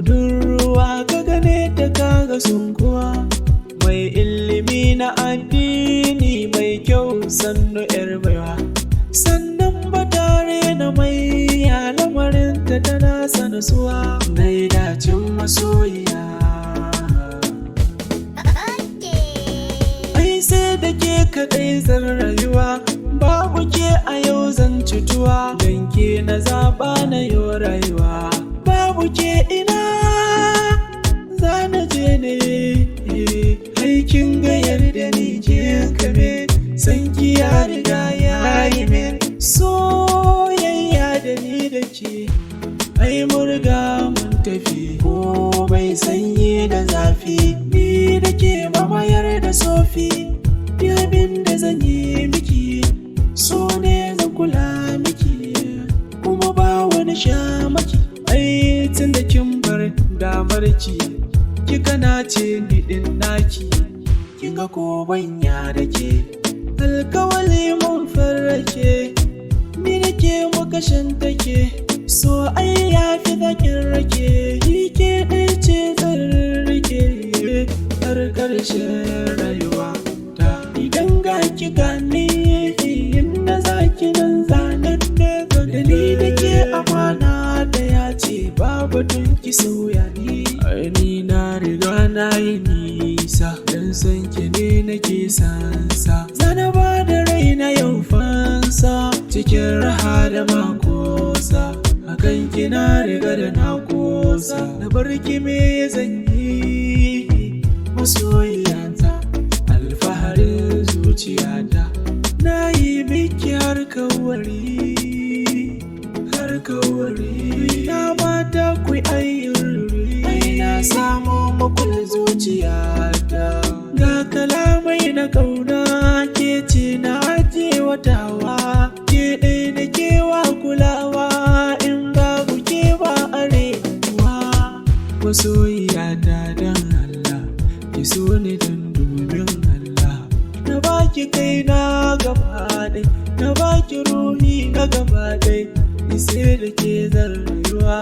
budurwa ka gane ta kaga sunkuwa, mai ilimi na addini mai kyau sannu yar baiwa, sannan ba tare na mai ya lamarinta tana sanasuwa, mai dacin masoyiya. Ai sai da ke kaɗai zan rayuwa, babu ke a yau zan cutuwa, don ke na zaɓa na yau rayuwa, babu ke ina za na je ne, aikin gayar da ni ke kame, san ki ya riga ya yi min, soyayya da ni da ke, ai murga mun tafi, ko bai sanyi da zafi, ni da ke mamayar da sofi, abin da zan yi miki, so ne zan kula miki, kuma ba wani shamaki, ai tun da kin bar damar ki, kika nace ni din naki, kin ga ko banya da ke, alkawali mun farrake, ni da ke muka shantake, so ai ya fi zakin rake, ni ke ɗai ce zan rike, har ƙarshen rayuwa ta, idan ga ki gane inda za ki nan zanen da ni da ke amana da ya ce babu tun ki sauya ni na riga na yi nisa, dan san ki ne nake sansa, zana ba da rai na yau fansa, cikin raha da makosa, akan ki na riga da na kosa, na bar ki me zan yi masoyiyata, alfaharin zuciyata, na yi miki harkawari, na mata ku ayyurri, ai na samu makul zuciyata, ga kalamai na kauna, ke ce na ajiye watawa, ke ɗai na kewa kulawa, in babu ke ba arewa, masoyiyata don Allah, ki so ni don domin Allah, na baki kai na gaba ɗai, na baki ruhi na gaba ɗai, sai da ke zan rayuwa,